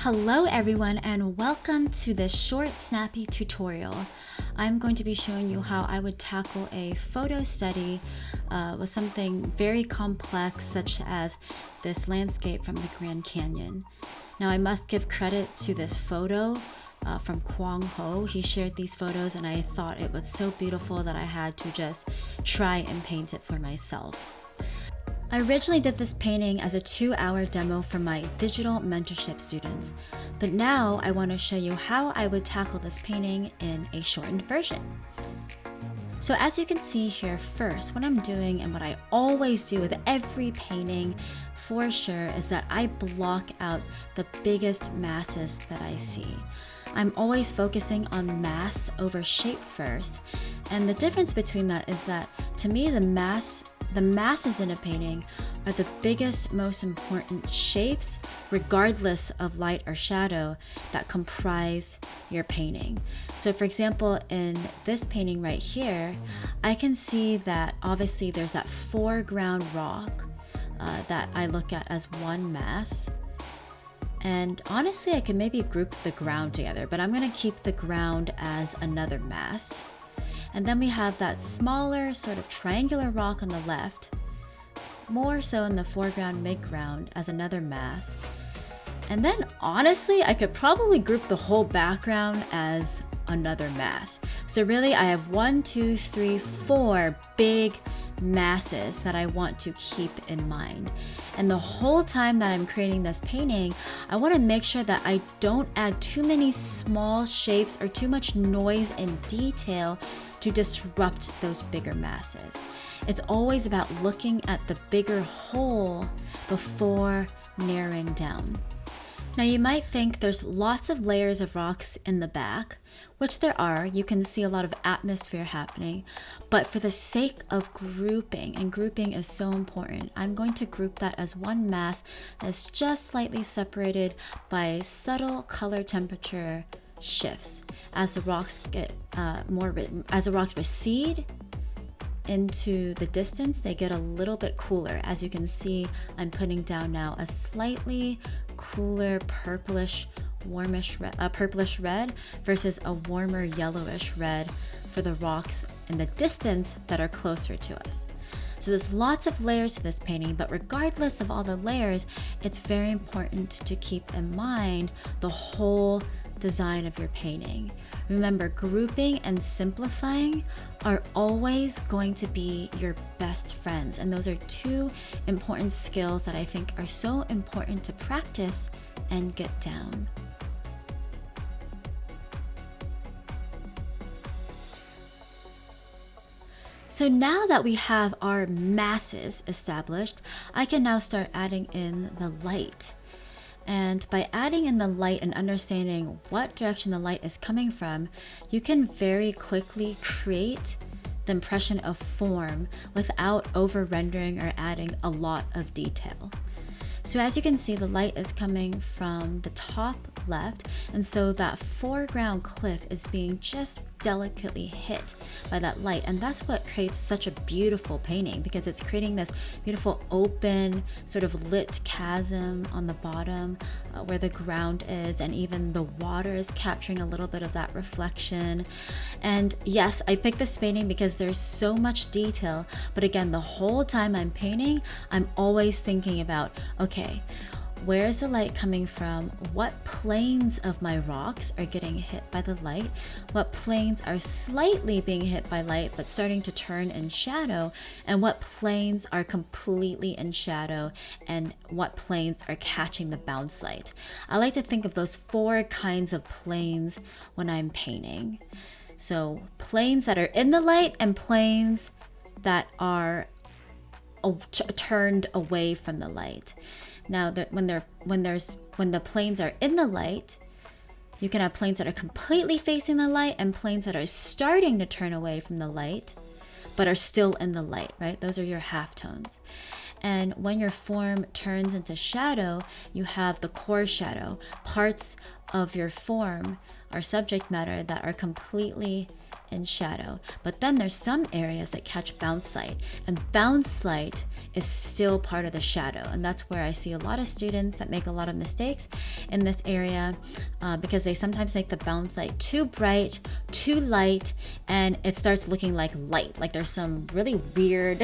Hello everyone and welcome to this short snappy tutorial. I'm going to be showing you how I would tackle a photo study with something very complex such as this landscape from the Grand Canyon. Now I must give credit to this photo from Kwang Ho. He shared these photos and I thought it was so beautiful that I had to just try and paint it for myself. I originally did this painting as a 2-hour demo for my digital mentorship students, but now I want to show you how I would tackle this painting in a shortened version. So as you can see here, first, what I'm doing and what I always do with every painting for sure is that I block out the biggest masses that I see. I'm always focusing on mass over shape first, and the difference between that is that to me the masses in a painting are the biggest, most important shapes, regardless of light or shadow, that comprise your painting. So for example, in this painting right here, I can see that obviously there's that foreground rock that I look at as one mass. And honestly, I can maybe group the ground together, but I'm gonna keep the ground as another mass. And then we have that smaller sort of triangular rock on the left, more so in the foreground, midground as another mass. And then honestly, I could probably group the whole background as another mass. So really I have 1, 2, 3, 4 big masses that I want to keep in mind. And the whole time that I'm creating this painting, I want to make sure that I don't add too many small shapes or too much noise and detail to disrupt those bigger masses. It's always about looking at the bigger whole before narrowing down. Now you might think there's lots of layers of rocks in the back, which there are. You can see a lot of atmosphere happening, but for the sake of grouping, and grouping is so important, I'm going to group that as one mass that's just slightly separated by subtle color temperature shifts. As the rocks get as the rocks recede into the distance, they get a little bit cooler. As you can see, I'm putting down now a slightly cooler purplish red versus a warmer yellowish red for the rocks in the distance that are closer to us. So there's lots of layers to this painting, but regardless of all the layers, it's very important to keep in mind the whole design of your painting. Remember, grouping and simplifying are always going to be your best friends, and those are two important skills that I think are so important to practice and get down. So now that we have our masses established, I can now start adding in the light. And by adding in the light and understanding what direction the light is coming from, you can very quickly create the impression of form without over-rendering or adding a lot of detail. So as you can see, the light is coming from the top left, and so that foreground cliff is being just delicately hit by that light, and that's what creates such a beautiful painting, because it's creating this beautiful open sort of lit chasm on the bottom where the ground is, and even the water is capturing a little bit of that reflection. And yes, I picked this painting because there's so much detail, but again, the whole time I'm painting, I'm always thinking about, okay, where is the light coming from? What planes of my rocks are getting hit by the light? What planes are slightly being hit by light but starting to turn in shadow? And what planes are completely in shadow? And what planes are catching the bounce light? I like to think of those 4 kinds of planes when I'm painting. So planes that are in the light and planes that are turned away from the light. Now, when the planes are in the light, you can have planes that are completely facing the light and planes that are starting to turn away from the light, but are still in the light, right? Those are your halftones. And when your form turns into shadow, you have the core shadow, parts of your form or subject matter that are completely in shadow. But then there's some areas that catch bounce light, and bounce light is still part of the shadow. And that's where I see a lot of students that make a lot of mistakes in this area, because they sometimes make the bounce light too bright, too light, and it starts looking like light, like there's some really weird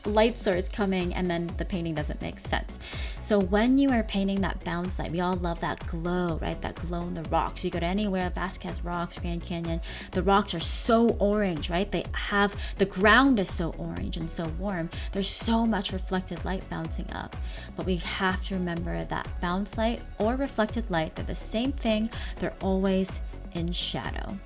light source coming, and then the painting doesn't make sense. So when you are painting that bounce light, we all love that glow, right? That glow in the rocks. You go to anywhere, Vasquez Rocks, Grand Canyon, the rocks are so orange, right? The ground is so orange and so warm. There's so much reflected light bouncing up. But we have to remember that bounce light or reflected light, they're the same thing. They're always in shadow.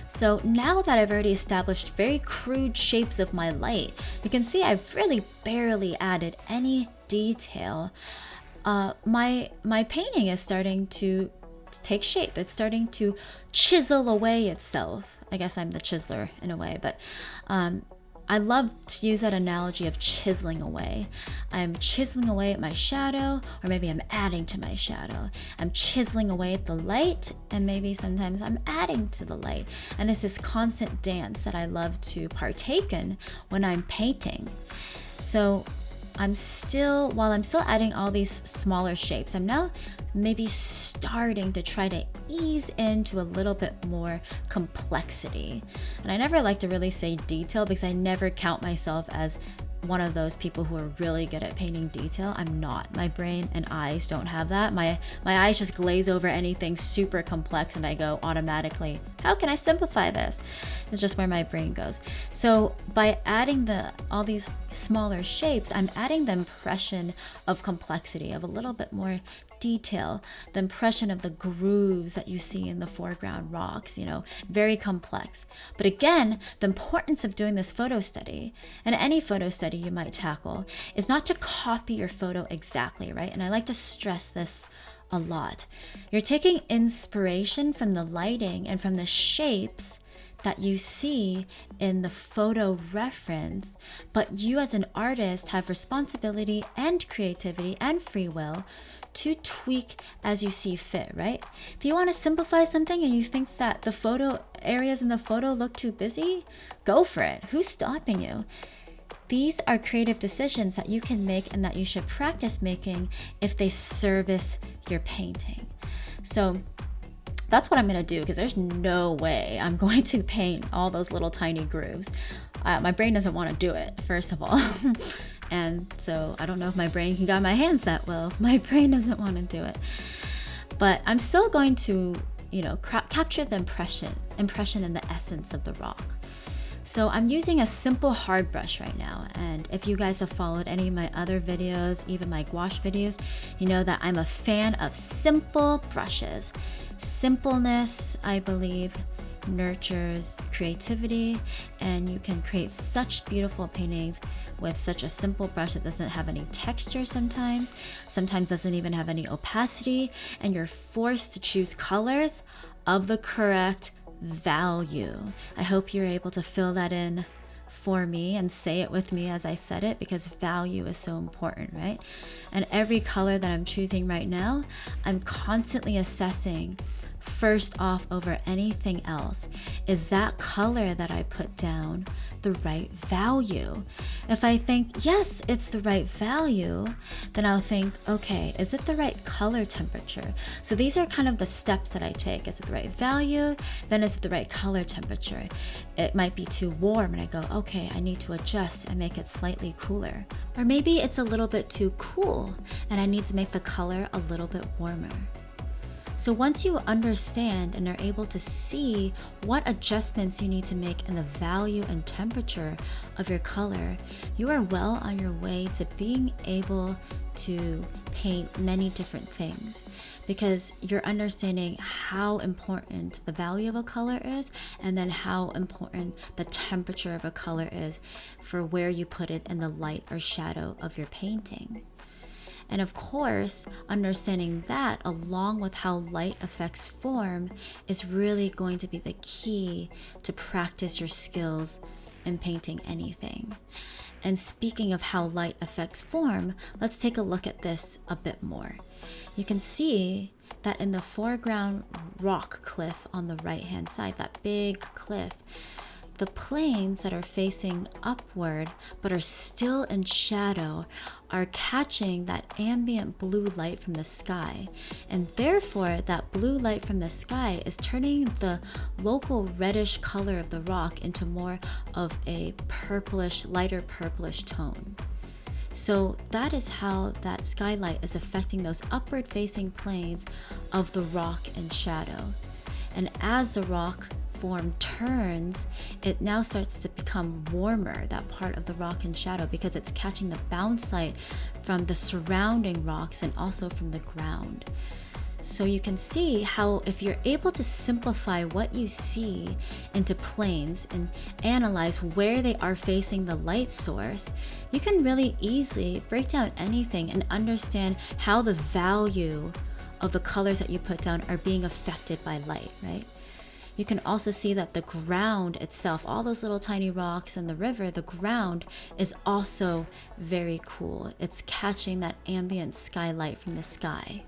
So now that I've already established very crude shapes of my light, you can see I've really barely added any detail. My painting is starting to take shape. It's starting to chisel away itself. I guess I'm the chiseler in a way, but I love to use that analogy of chiseling away. I'm chiseling away at my shadow, or maybe I'm adding to my shadow. I'm chiseling away at the light, and maybe sometimes I'm adding to the light. And it's this constant dance that I love to partake in when I'm painting. So while I'm still adding all these smaller shapes, I'm now maybe starting to try to ease into a little bit more complexity. And I never like to really say detail, because I never count myself as one of those people who are really good at painting detail. I'm not. My brain and eyes don't have that. My eyes just glaze over anything super complex, and I go automatically, how can I simplify this? It's just where my brain goes. So by adding all these smaller shapes, I'm adding the impression of complexity, of a little bit more detail, the impression of the grooves that you see in the foreground rocks, very complex. But again, the importance of doing this photo study, and any photo study you might tackle, is not to copy your photo exactly, right? And I like to stress this a lot. You're taking inspiration from the lighting and from the shapes that you see in the photo reference, but you as an artist have responsibility and creativity and free will to tweak as you see fit, right? If you want to simplify something and you think that the photo areas in the photo look too busy, go for it. Who's stopping you? These are creative decisions that you can make and that you should practice making if they service your painting. So that's what I'm going to do, because there's no way I'm going to paint all those little tiny grooves. My brain doesn't want to do it, first of all. And so I don't know if my brain can guide my hands that well if my brain doesn't want to do it. But I'm still going to, capture the impression and the essence of the rock. So I'm using a simple hard brush right now. And if you guys have followed any of my other videos, even my gouache videos, you know that I'm a fan of simple brushes. Simpleness, I believe, nurtures creativity, and you can create such beautiful paintings with such a simple brush that doesn't have any texture sometimes doesn't even have any opacity, and you're forced to choose colors of the correct value. I hope you're able to fill that in for me and say it with me as I said it, because value is so important, right? And every color that I'm choosing right now, I'm constantly assessing first off over anything else. Is that color that I put down the right value? If I think, yes, it's the right value, then I'll think, okay, is it the right color temperature? So these are kind of the steps that I take. Is it the right value? Then is it the right color temperature? It might be too warm, and I go, okay, I need to adjust and make it slightly cooler. Or maybe it's a little bit too cool, and I need to make the color a little bit warmer. So once you understand and are able to see what adjustments you need to make in the value and temperature of your color, you are well on your way to being able to paint many different things, because you're understanding how important the value of a color is, and then how important the temperature of a color is for where you put it in the light or shadow of your painting. And of course, understanding that along with how light affects form is really going to be the key to practice your skills in painting anything. And speaking of how light affects form, let's take a look at this a bit more. You can see that in the foreground rock cliff on the right hand side, that big cliff, the planes that are facing upward but are still in shadow are catching that ambient blue light from the sky. And therefore, that blue light from the sky is turning the local reddish color of the rock into more of a purplish, lighter purplish tone. So that is how that skylight is affecting those upward facing planes of the rock in shadow. And as the rock form turns, it now starts to become warmer, that part of the rock in shadow, because it's catching the bounce light from the surrounding rocks and also from the ground. So you can see how if you're able to simplify what you see into planes and analyze where they are facing the light source, you can really easily break down anything and understand how the value of the colors that you put down are being affected by light, right? You can also see that the ground itself, all those little tiny rocks in the river, the ground is also very cool. It's catching that ambient skylight from the sky.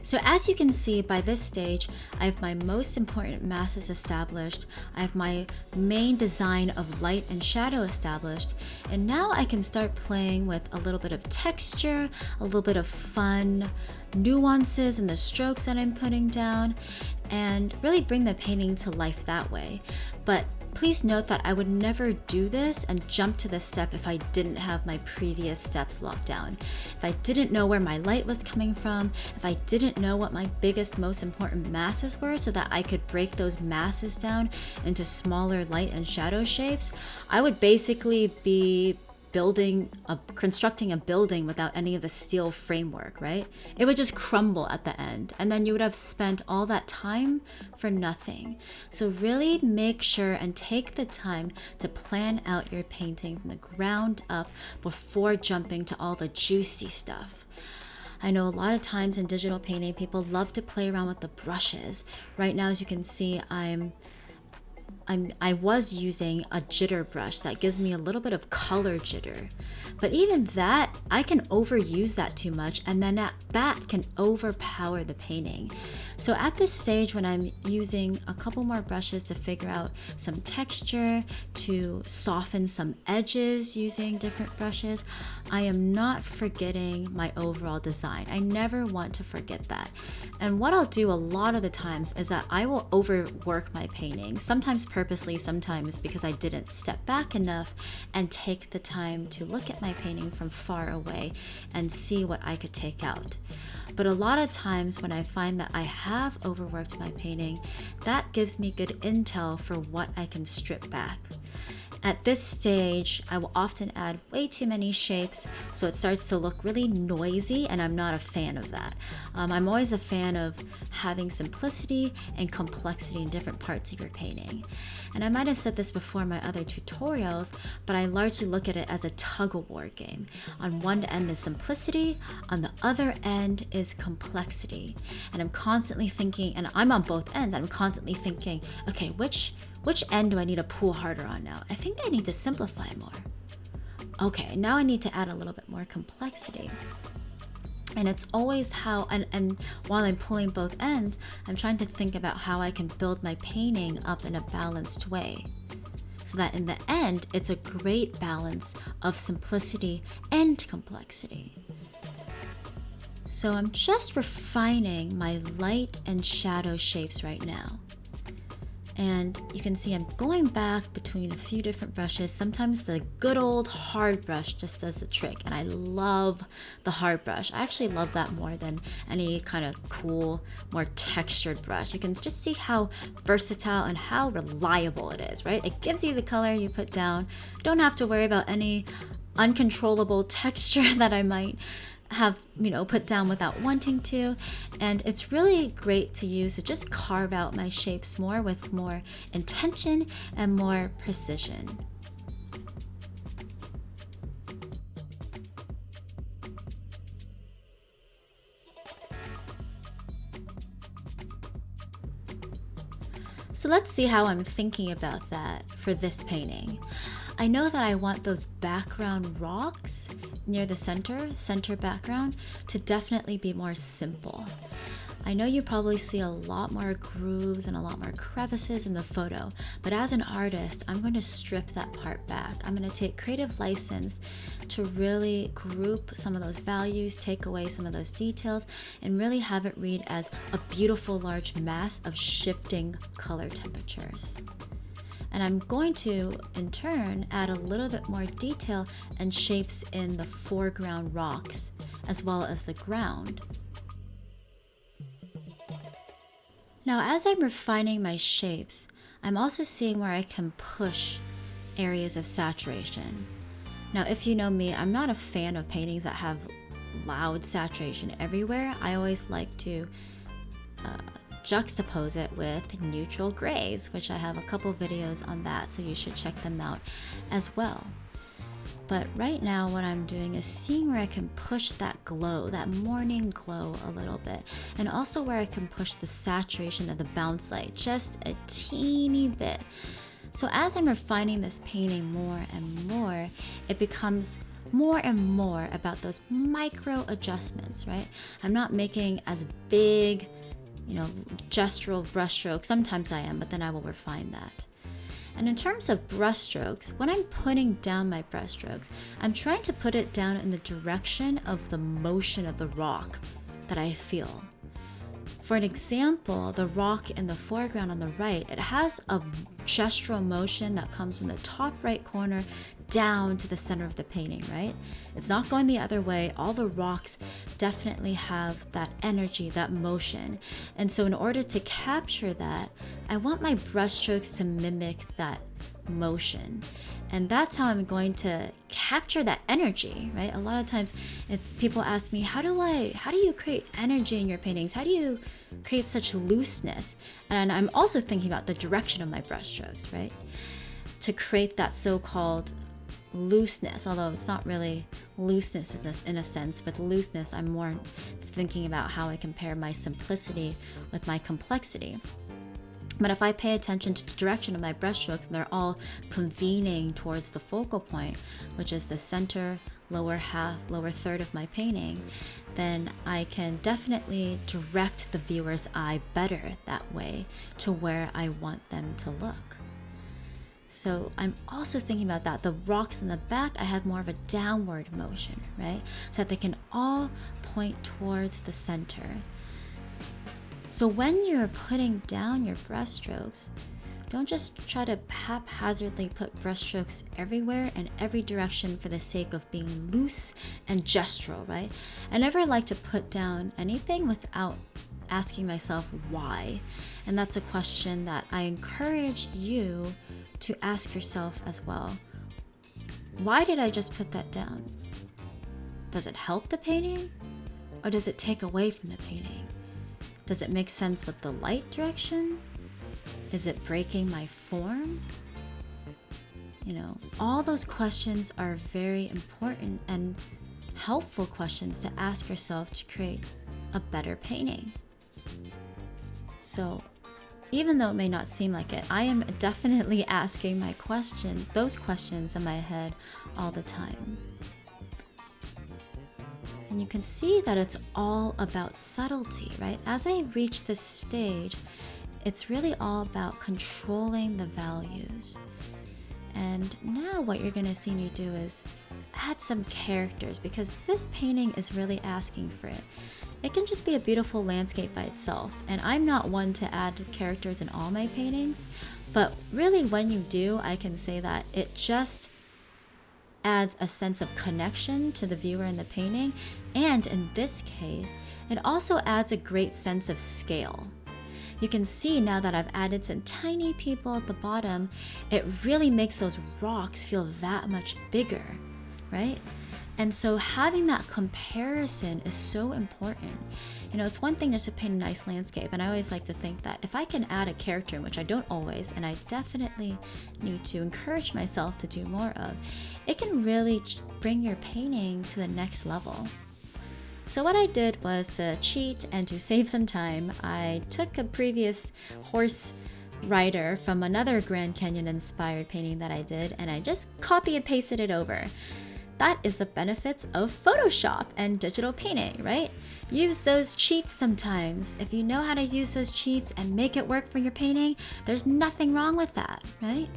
So as you can see, by this stage, I have my most important masses established. I have my main design of light and shadow established. And now I can start playing with a little bit of texture, a little bit of fun nuances in the strokes that I'm putting down, and really bring the painting to life that way. But please note that I would never do this and jump to this step if I didn't have my previous steps locked down. If I didn't know where my light was coming from, if I didn't know what my biggest, most important masses were so that I could break those masses down into smaller light and shadow shapes, I would basically be constructing a building without any of the steel framework, right? It would just crumble at the end, and then you would have spent all that time for nothing. So really make sure and take the time to plan out your painting from the ground up before jumping to all the juicy stuff. I know a lot of times in digital painting, people love to play around with the brushes. Right now, as you can see, I was using a jitter brush that gives me a little bit of color jitter. But even that, I can overuse that too much, and then that can overpower the painting. So at this stage, when I'm using a couple more brushes to figure out some texture, to soften some edges using different brushes, I am not forgetting my overall design. I never want to forget that. And what I'll do a lot of the times is that I will overwork my painting, sometimes purposely, sometimes because I didn't step back enough and take the time to look at my painting from far away and see what I could take out. But a lot of times when I find that I have overworked my painting, that gives me good intel for what I can strip back. At this stage, I will often add way too many shapes, so it starts to look really noisy, and I'm not a fan of that. I'm always a fan of having simplicity and complexity in different parts of your painting. And I might have said this before in my other tutorials, but I largely look at it as a tug-of-war game. On one end is simplicity, on the other end is complexity. And I'm constantly thinking, and I'm on both ends, I'm constantly thinking, okay, which end do I need to pull harder on now? I think I need to simplify more. Okay, now I need to add a little bit more complexity. And it's always how, and while I'm pulling both ends, I'm trying to think about how I can build my painting up in a balanced way, so that in the end, it's a great balance of simplicity and complexity. So I'm just refining my light and shadow shapes right now. And you can see I'm going back between a few different brushes. Sometimes the good old hard brush just does the trick, and I love the hard brush. I actually love that more than any kind of cool, more textured brush. You can just see how versatile and how reliable it is, right? It gives you the color you put down. You don't have to worry about any uncontrollable texture that I might have put down without wanting to. And it's really great to use to just carve out my shapes more with more intention and more precision. So let's see how I'm thinking about that for this painting. I know that I want those background rocks near the center background to definitely be more simple. I know you probably see a lot more grooves and a lot more crevices in the photo, but as an artist, I'm going to strip that part back. I'm going to take creative license to really group some of those values, take away some of those details, and really have it read as a beautiful large mass of shifting color temperatures. And I'm going to, in turn, add a little bit more detail and shapes in the foreground rocks, as well as the ground. Now, as I'm refining my shapes, I'm also seeing where I can push areas of saturation. Now, if you know me, I'm not a fan of paintings that have loud saturation everywhere. I always like to juxtapose it with neutral grays, which I have a couple videos on that, so you should check them out as well. But right now what I'm doing is seeing where I can push that glow, that morning glow a little bit, and also where I can push the saturation of the bounce light just a teeny bit. So as I'm refining this painting more and more, it becomes more and more about those micro adjustments, right? I'm not making as big, gestural brushstrokes. Sometimes I am, but then I will refine that. And in terms of brushstrokes, when I'm putting down my brushstrokes, I'm trying to put it down in the direction of the motion of the rock that I feel. For an example, the rock in the foreground on the right, it has a gestural motion that comes from the top right corner down to the center of the painting, right? It's not going the other way. All the rocks definitely have that energy, that motion. And so in order to capture that, I want my brushstrokes to mimic that motion. And that's how I'm going to capture that energy, right? A lot of times people ask me, how do you create energy in your paintings? How do you create such looseness? And I'm also thinking about the direction of my brushstrokes, right? To create that so-called looseness, although it's not really looseness in a sense. With looseness, I'm more thinking about how I compare my simplicity with my complexity. But if I pay attention to the direction of my brushstrokes, and they're all convening towards the focal point, which is the center, lower third of my painting, then I can definitely direct the viewer's eye better that way to where I want them to look. So I'm also thinking about that. The rocks in the back, I have more of a downward motion, right? So that they can all point towards the center. So when you're putting down your brushstrokes, don't just try to haphazardly put brushstrokes everywhere in every direction for the sake of being loose and gestural, right? I never like to put down anything without asking myself why. And that's a question that I encourage you to ask yourself as well. Why did I just put that down? Does it help the painting? Or does it take away from the painting? Does it make sense with the light direction? Is it breaking my form? All those questions are very important and helpful questions to ask yourself to create a better painting. So even though it may not seem like it, I am definitely asking those questions in my head all the time. And you can see that it's all about subtlety, right? As I reach this stage, it's really all about controlling the values. And now what you're going to see me do is add some characters, because this painting is really asking for it. It can just be a beautiful landscape by itself, and I'm not one to add characters in all my paintings, but really when you do, I can say that it just adds a sense of connection to the viewer in the painting, and in this case, it also adds a great sense of scale. You can see now that I've added some tiny people at the bottom, it really makes those rocks feel that much bigger, right? And so having that comparison is so important. It's one thing just to paint a nice landscape, and I always like to think that if I can add a character, which I don't always, and I definitely need to encourage myself to do more of, it can really bring your painting to the next level. So what I did was to cheat and to save some time, I took a previous horse rider from another Grand Canyon inspired painting that I did, and I just copy and pasted it over. That is the benefits of Photoshop and digital painting, right? Use those cheats sometimes. If you know how to use those cheats and make it work for your painting, there's nothing wrong with that, right?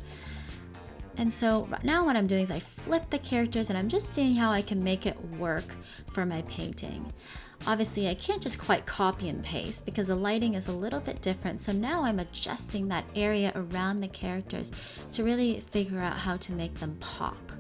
And so now what I'm doing is I flip the characters and I'm just seeing how I can make it work for my painting. Obviously, I can't just quite copy and paste because the lighting is a little bit different. So now I'm adjusting that area around the characters to really figure out how to make them pop.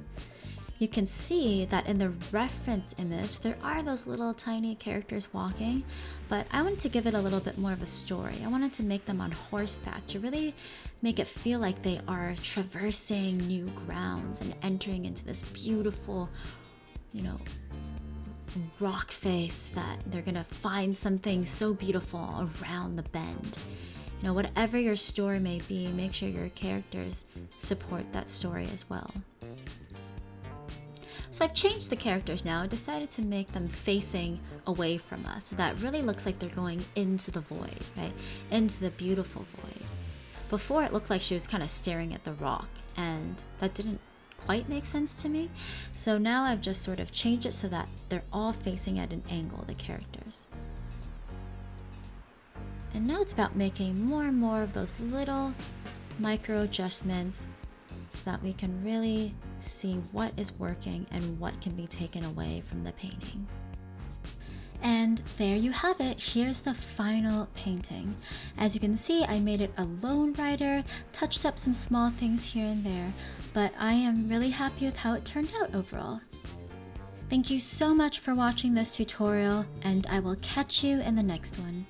You can see that in the reference image, there are those little tiny characters walking, but I wanted to give it a little bit more of a story. I wanted to make them on horseback to really make it feel like they are traversing new grounds and entering into this beautiful, rock face that they're gonna find something so beautiful around the bend. Whatever your story may be, make sure your characters support that story as well. So I've changed the characters now. I decided to make them facing away from us. So that really looks like they're going into the void, right? Into the beautiful void. Before it looked like she was kind of staring at the rock, and that didn't quite make sense to me. So now I've just sort of changed it so that they're all facing at an angle, the characters. And now it's about making more and more of those little micro adjustments so that we can really see what is working and what can be taken away from the painting. And there you have it. Here's the final painting. As you can see, I made it a lone rider, touched up some small things here and there, but I am really happy with how it turned out overall. Thank you so much for watching this tutorial, and I will catch you in the next one.